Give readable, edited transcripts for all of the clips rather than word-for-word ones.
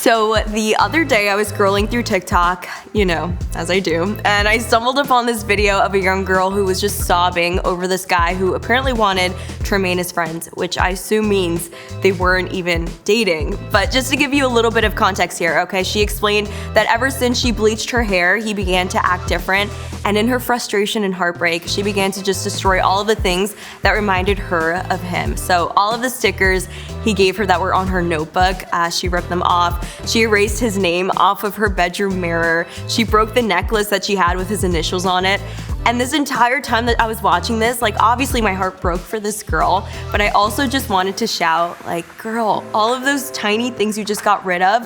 So the other day I was scrolling through TikTok, as I do, and I stumbled upon this video of a young girl who was just sobbing over this guy who apparently wanted to remain his friends, which I assume means they weren't even dating. But just to give you a little bit of context here, okay, she explained that ever since she bleached her hair, he began to act different, and in her frustration and heartbreak, she began to just destroy all of the things that reminded her of him. So all of the stickers he gave her that were on her notebook, she ripped them off. She erased his name off of her bedroom mirror. She broke the necklace that she had with his initials on it. And this entire time that I was watching this, obviously my heart broke for this girl, but I also just wanted to shout, girl, all of those tiny things you just got rid of,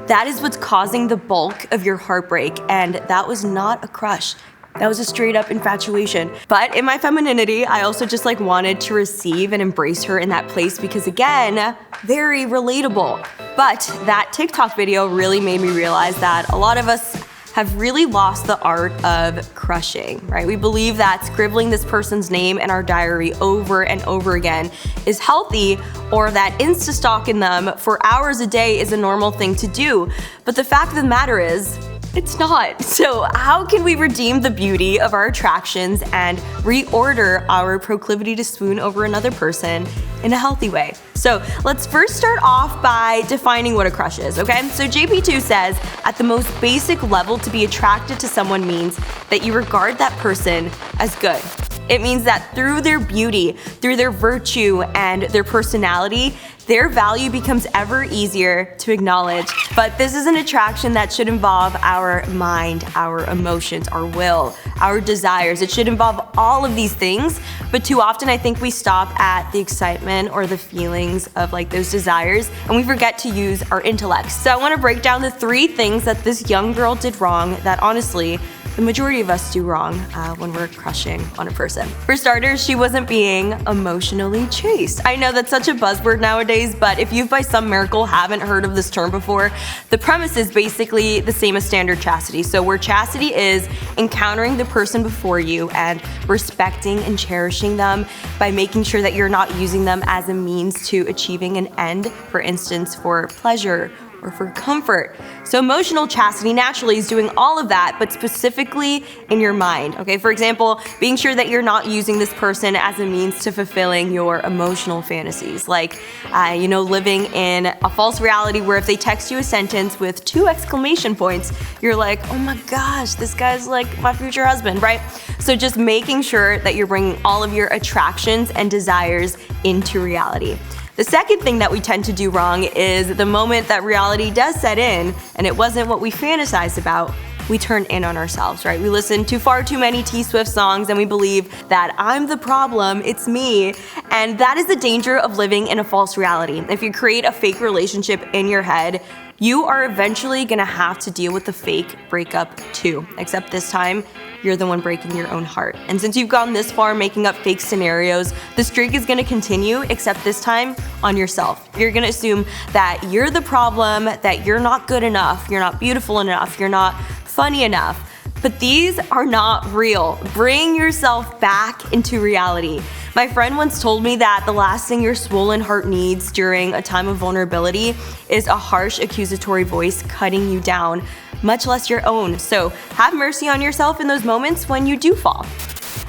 that is what's causing the bulk of your heartbreak. And that was not a crush. That was a straight up infatuation. But in my femininity, I also just wanted to receive and embrace her in that place because again, very relatable. But that TikTok video really made me realize that a lot of us have really lost the art of crushing, right? We believe that scribbling this person's name in our diary over and over again is healthy, or that Insta-stalking them for hours a day is a normal thing to do. But the fact of the matter is, it's not. So how can we redeem the beauty of our attractions and reorder our proclivity to swoon over another person in a healthy way? So let's first start off by defining what a crush is, okay? So JP2 says, at the most basic level, to be attracted to someone means that you regard that person as good. It means that through their beauty, through their virtue, and their personality, their value becomes ever easier to acknowledge. But this is an attraction that should involve our mind, our emotions, our will, our desires. It should involve all of these things, but too often I think we stop at the excitement or the feelings of those desires, and we forget to use our intellect. So I want to break down the 3 things that this young girl did wrong that honestly, the majority of us do wrong when we're crushing on a person. For starters, she wasn't being emotionally chaste. I know that's such a buzzword nowadays, but if you by some miracle haven't heard of this term before, the premise is basically the same as standard chastity. So where chastity is encountering the person before you and respecting and cherishing them by making sure that you're not using them as a means to achieving an end, for instance, for pleasure or for comfort. So emotional chastity naturally is doing all of that, but specifically in your mind, okay? For example, being sure that you're not using this person as a means to fulfilling your emotional fantasies, living in a false reality where if they text you a sentence with 2 exclamation points, you're like, oh my gosh, this guy's my future husband, right? So just making sure that you're bringing all of your attractions and desires into reality. The second thing that we tend to do wrong is the moment that reality does set in and it wasn't what we fantasized about, we turn in on ourselves, right? We listen to far too many T Swift songs and we believe that I'm the problem, it's me. And that is the danger of living in a false reality. If you create a fake relationship in your head, you are eventually gonna have to deal with the fake breakup too, except this time, you're the one breaking your own heart. And since you've gone this far making up fake scenarios, the streak is gonna continue, except this time on yourself. You're gonna assume that you're the problem, that you're not good enough, you're not beautiful enough, you're not funny enough. But these are not real. Bring yourself back into reality. My friend once told me that the last thing your swollen heart needs during a time of vulnerability is a harsh accusatory voice cutting you down, much less your own. So have mercy on yourself in those moments when you do fall.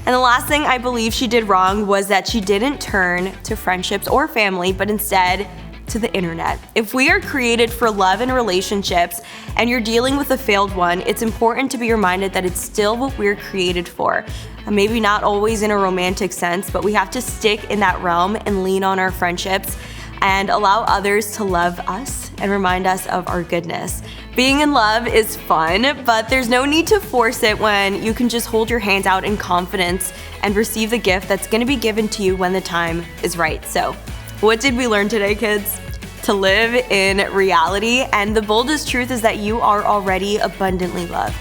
And the last thing I believe she did wrong was that she didn't turn to friendships or family, but instead to the internet. If we are created for love and relationships and you're dealing with a failed one, it's important to be reminded that it's still what we're created for. Maybe not always in a romantic sense, but we have to stick in that realm and lean on our friendships and allow others to love us and remind us of our goodness. Being in love is fun, but there's no need to force it when you can just hold your hands out in confidence and receive the gift that's gonna be given to you when the time is right. So, what did we learn today, kids? To live in reality, and the boldest truth is that you are already abundantly loved.